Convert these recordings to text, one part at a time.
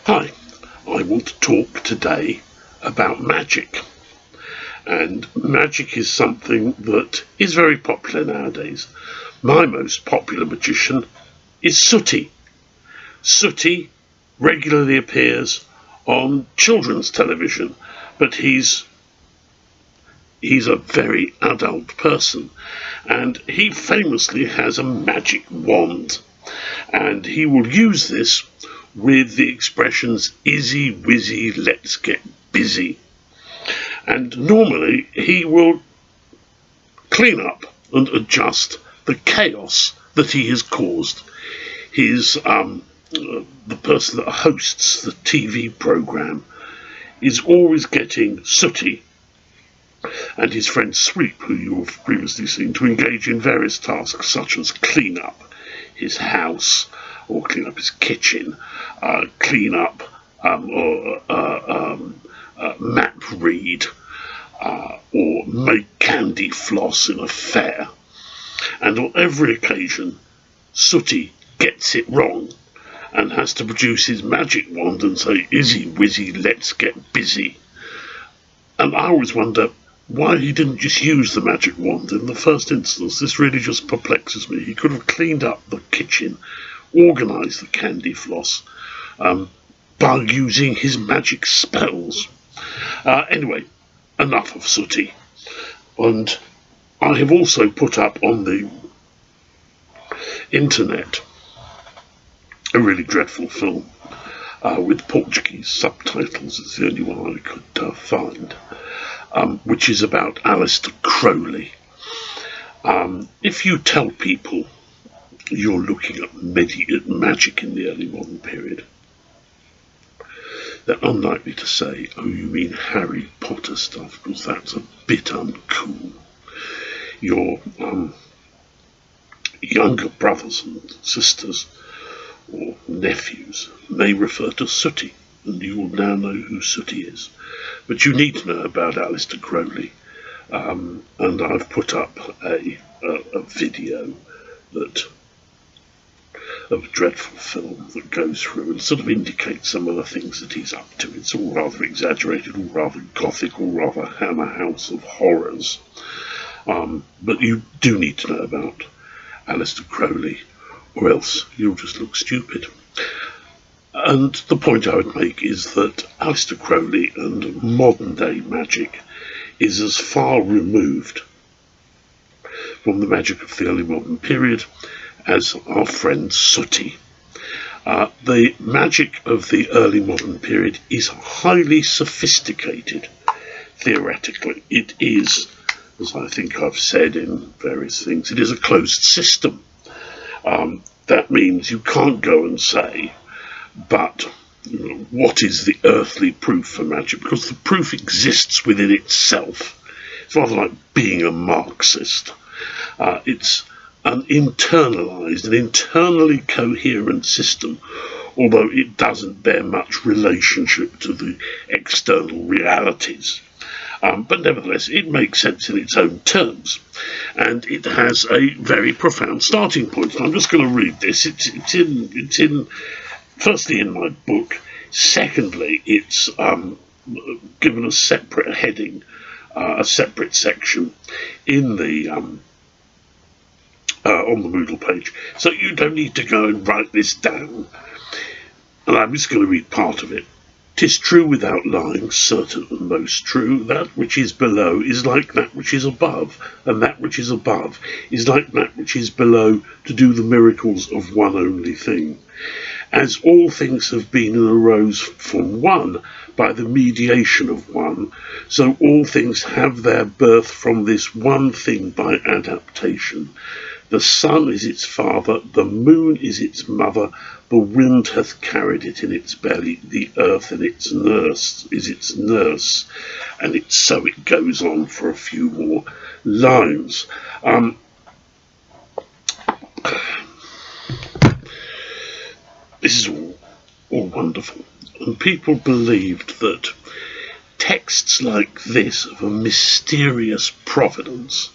Hi, I want to talk today about magic. And magic is something that is very popular nowadays. My most popular magician is Sooty. Sooty regularly appears on children's television, but he's a very adult person, and he famously has a magic wand, and he will use this with the expressions "izzy wizzy, let's get busy." And normally he will clean up and adjust the chaos that he has caused. His the person that hosts the TV program is always getting Sooty and his friend Sweep, who you've previously seen, to engage in various tasks such as clean up his house or clean up his kitchen, clean up map read, or make candy floss in a fair. And on every occasion, Sooty gets it wrong and has to produce his magic wand and say, "Izzy wizzy, let's get busy." And I always wonder why he didn't just use the magic wand in the first instance. This really just perplexes me. He could have cleaned up the kitchen, organised the candy floss, by using his magic spells. Anyway, enough of Sooty. And I have also put up on the internet a really dreadful film with Portuguese subtitles. It's the only one I could find, which is about Aleister Crowley. If you tell people you're looking at magic in the early modern period, they're unlikely to say, "Oh, you mean Harry Potter stuff," because that's a bit uncool. Your younger brothers and sisters or nephews may refer to Sooty, and you will now know who Sooty is. But you need to know about Aleister Crowley, and I've put up a video of a dreadful film that goes through and sort of indicates some of the things that he's up to. It's all rather exaggerated, all rather gothic, all rather Hammer House of horrors. But you do need to know about Aleister Crowley, or else you'll just look stupid. And the point I would make is that Aleister Crowley and modern day magic is as far removed from the magic of the early modern period as our friend Sooty. The magic of the early modern period is highly sophisticated, theoretically. It is, as I think I've said in various things, it is a closed system. That means you can't go and say, but what is the earthly proof for magic? Because the proof exists within itself. It's rather like being a Marxist. It's an internalized, an internally coherent system, although it doesn't bear much relationship to the external realities. But nevertheless, it makes sense in its own terms, and it has a very profound starting point. And I'm just going to read this. It's in firstly in my book. Secondly, it's given a separate heading, a separate section in the on the Moodle page. So you don't need to go and write this down. And I'm just going to read part of it. "'Tis true without lying, certain and most true, that which is below is like that which is above, and that which is above is like that which is below, to do the miracles of one only thing. As all things have been and arose from one, by the mediation of one, so all things have their birth from this one thing by adaptation. The sun is its father, the moon is its mother, the wind hath carried it in its belly, the earth in its nurse is its nurse," and so it goes on for a few more lines. This is all wonderful, and people believed that texts like this of a mysterious providence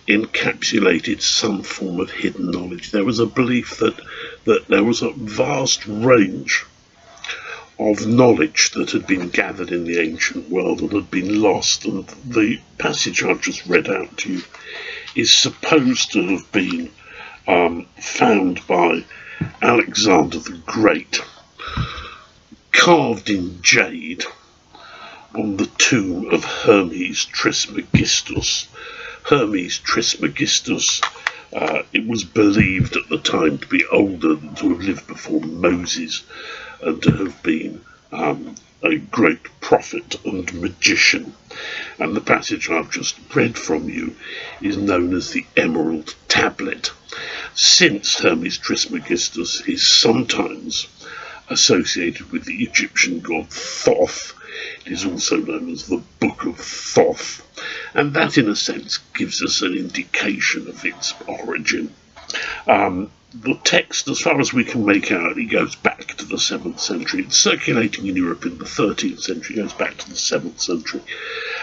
encapsulated some form of hidden knowledge. There was a belief that there was a vast range of knowledge that had been gathered in the ancient world and had been lost. And the passage I've just read out to you is supposed to have been found by Alexander the Great, carved in jade on the tomb of Hermes Trismegistus. Hermes Trismegistus, it was believed at the time to be older than to have lived before Moses and to have been a great prophet and magician. And the passage I've just read from you is known as the Emerald Tablet, since Hermes Trismegistus is sometimes associated with the Egyptian god Thoth. It is also known as the Book of Thoth, and that in a sense gives us an indication of its origin. The text, as far as we can make out, it goes back to the 7th century. It's circulating in Europe in the 13th century, it goes back to the 7th century.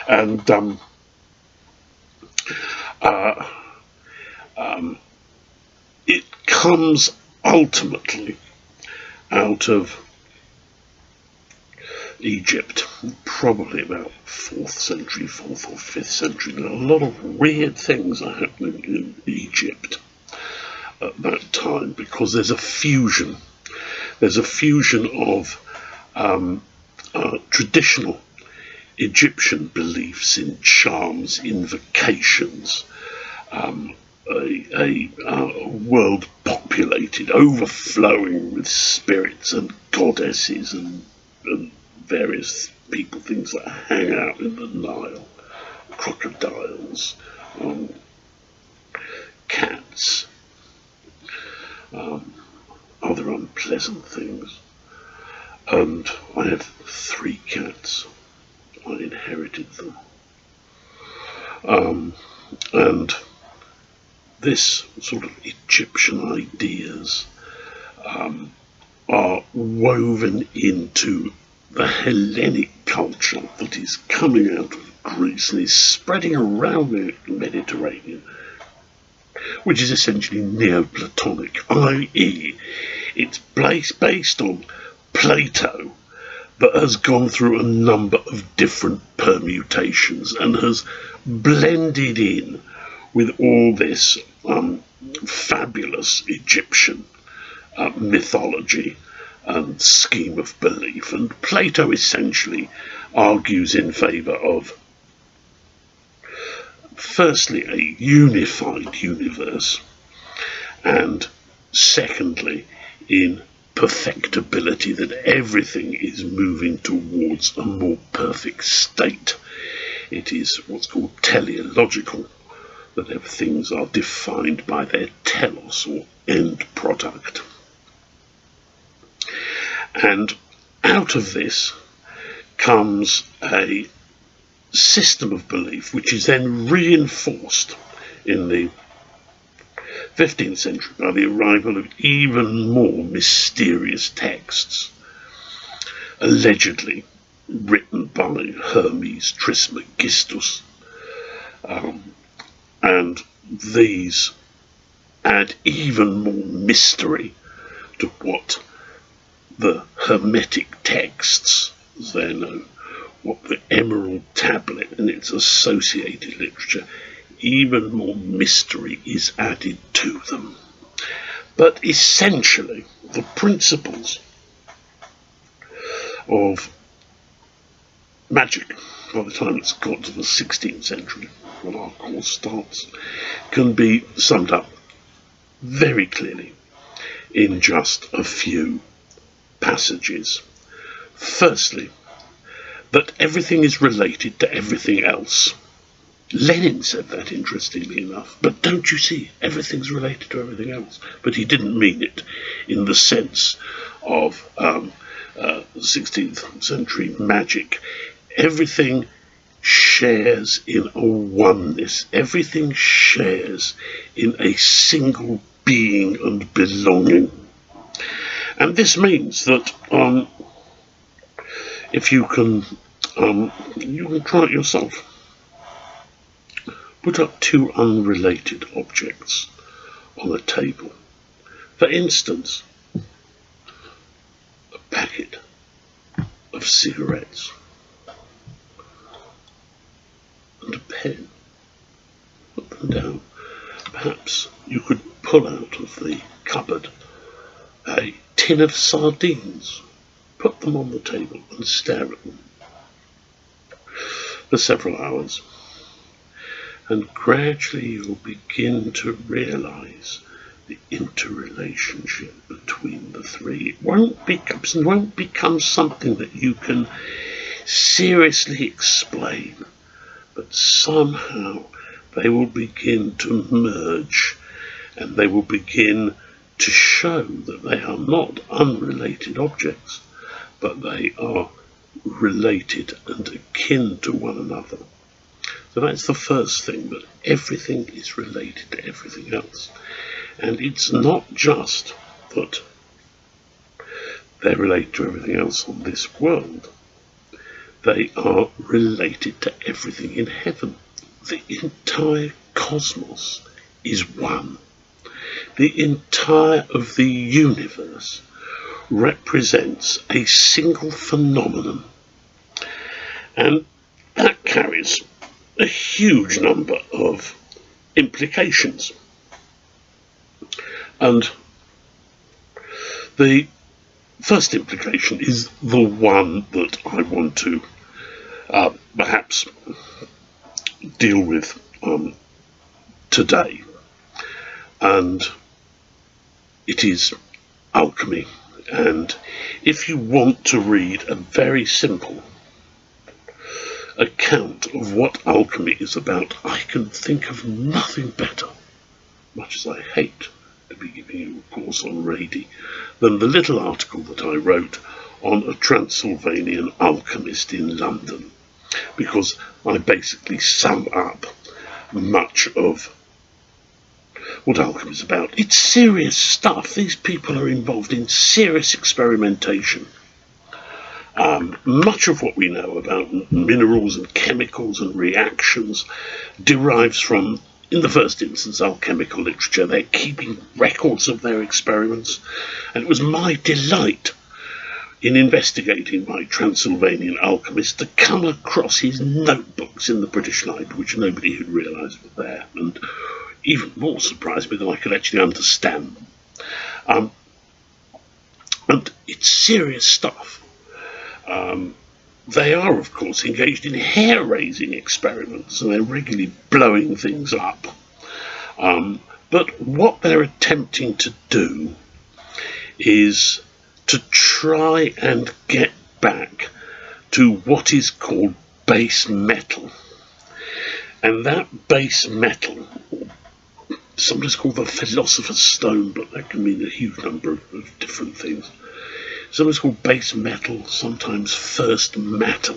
And it comes ultimately out of Egypt, probably about 4th century, 4th or 5th century. Now, a lot of weird things are happening in Egypt at that time, because there's a fusion. There's a fusion of traditional Egyptian beliefs in charms, invocations, a world populated, overflowing with spirits and goddesses and various people, things that hang out in the Nile, crocodiles, cats, other unpleasant things. And I had 3 cats. I inherited them. And this sort of Egyptian ideas are woven into the Hellenic culture that is coming out of Greece and is spreading around the Mediterranean, which is essentially Neoplatonic, i.e. it's based on Plato, but has gone through a number of different permutations and has blended in with all this fabulous Egyptian mythology and scheme of belief. And Plato essentially argues in favour of, firstly, a unified universe, and secondly, in perfectibility, that everything is moving towards a more perfect state. It is what's called teleological, that things are defined by their telos, or end product. And out of this comes a system of belief which is then reinforced in the 15th century by the arrival of even more mysterious texts, allegedly written by Hermes Trismegistus. And these add even more mystery to what the Hermetic texts, as they're known, what the Emerald Tablet and its associated literature, even more mystery is added to them. But essentially, the principles of magic, by the time it's got to the 16th century, when our course starts, can be summed up very clearly in just a few passages. Firstly, that everything is related to everything else. Lenin said that, interestingly enough, but don't you see, everything's related to everything else. But he didn't mean it in the sense of 16th century magic. Everything shares in a oneness. Everything shares in a single being and belonging. And this means that if you can try it yourself. Put up 2 unrelated objects on a table. For instance, a packet of cigarettes and a pen. Put them down. Perhaps you could pull out of the cupboard a tin of sardines, put them on the table and stare at them for several hours. And gradually you'll begin to realise the interrelationship between the three. It won't become something that you can seriously explain, but somehow they will begin to merge, and they will begin to show that they are not unrelated objects, but they are related and akin to one another. So that's the first thing, that everything is related to everything else. And it's not just that they're related to everything else on this world. They are related to everything in heaven. The entire cosmos is one. The entire of the universe represents a single phenomenon. And that carries a huge number of implications. And the first implication is the one that I want to perhaps deal with today, and it is alchemy. And if you want to read a very simple account of what alchemy is about, I can think of nothing better, much as I hate to be giving you a course on Rady, than the little article that I wrote on a Transylvanian alchemist in London, because I basically sum up much of what alchemy is about. It's serious stuff. These people are involved in serious experimentation. Much of what we know about minerals and chemicals and reactions derives from, in the first instance, alchemical literature. They're keeping records of their experiments, and it was my delight in investigating my Transylvanian alchemist to come across his notebooks in the British Library, which nobody had realised were there, and even more surprised me that I could actually understand them. And it's serious stuff. They are, of course, engaged in hair-raising experiments, and they're regularly blowing things up. But what they're attempting to do is to try and get back to what is called base metal. And that base metal, sometimes called the philosopher's stone, but that can mean a huge number of different things. Sometimes called base metal, sometimes first matter.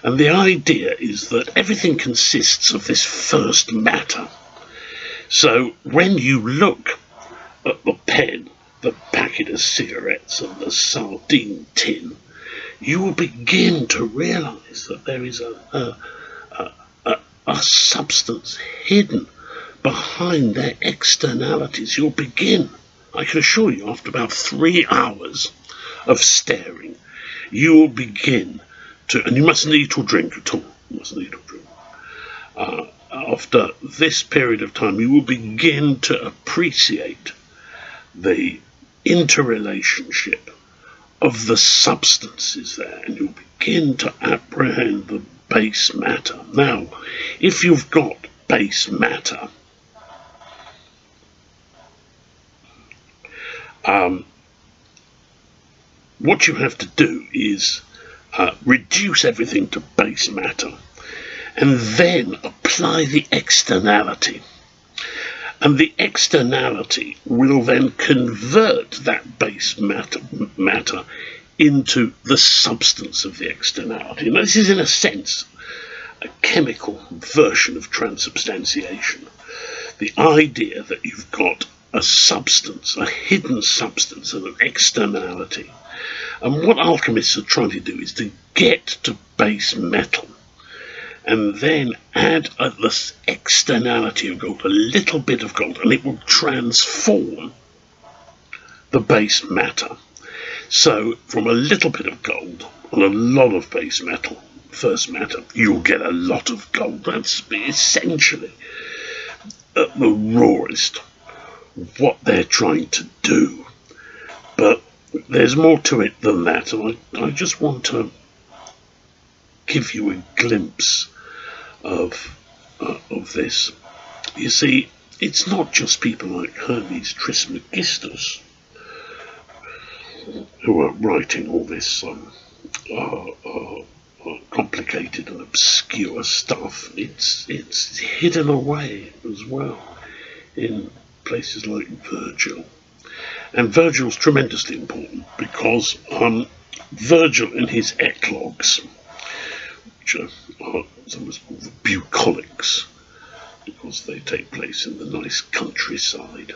And the idea is that everything consists of this first matter. So when you look at the pen, the packet of cigarettes and the sardine tin, you will begin to realise that there is a substance hidden behind their externalities. You'll begin, I can assure you, after about 3 hours of staring, you will begin to, and you mustn't eat or drink at all. You mustn't eat or drink. After this period of time, you will begin to appreciate the interrelationship of the substances there, and you'll begin to apprehend the base matter. Now, if you've got base matter, what you have to do is reduce everything to base matter and then apply the externality. And the externality will then convert that base matter into the substance of the externality. And this is, in a sense, a chemical version of transubstantiation. The idea that you've got a substance, a hidden substance, and an externality. And what alchemists are trying to do is to get to base metal and then add this externality of gold, a little bit of gold, and it will transform the base matter. So from a little bit of gold and a lot of base metal, first matter, you'll get a lot of gold. That's essentially at the rawest what they're trying to do. But there's more to it than that, and I just want to give you a glimpse of this. You see, it's not just people like Hermes Trismegistus who are writing all this complicated and obscure stuff. It's hidden away as well in places like Virgil. And Virgil's tremendously important because Virgil in his eclogues, which are sometimes called the bucolics, because they take place in the nice countryside.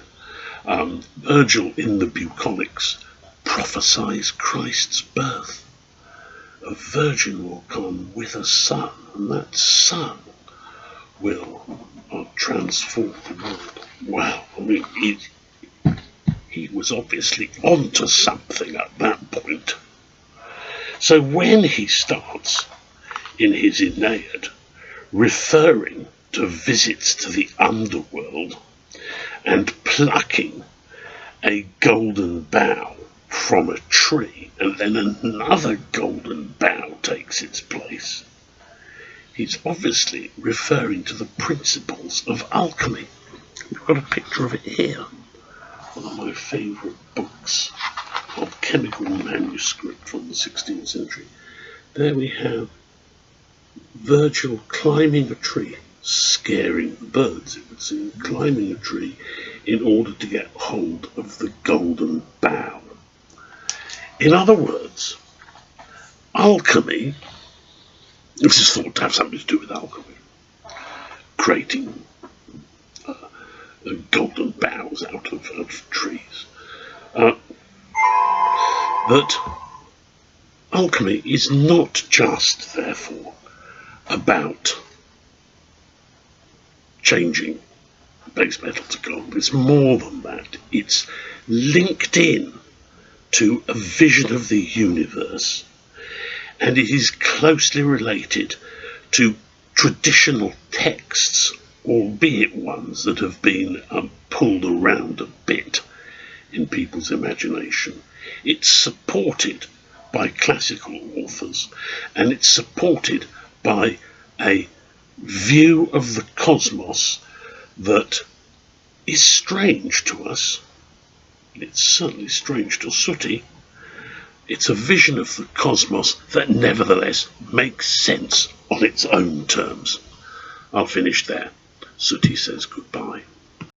Virgil in the bucolics prophesies Christ's birth. A virgin will come with a son, and that son will transform the world. Wow, I mean, he was obviously onto something at that point. So when he starts in his Aeneid referring to visits to the underworld and plucking a golden bough from a tree, and then another golden bough takes its place, he's obviously referring to the principles of alchemy. We've got a picture of it here. One of my favourite books of chemical manuscript from the 16th century. There we have Virgil climbing a tree, scaring the birds, it would seem, climbing a tree in order to get hold of the golden bough. In other words, alchemy, this is thought to have something to do with alchemy, creating golden boughs out of trees. That alchemy is not just, therefore, about changing base metal to gold. It's more than that. It's linked in to a vision of the universe, and it is closely related to traditional texts, albeit ones that have been pulled around a bit in people's imagination. It's supported by classical authors, and it's supported by a view of the cosmos that is strange to us. It's certainly strange to Sooty. It's a vision of the cosmos that nevertheless makes sense on its own terms. I'll finish there. Sooty says goodbye.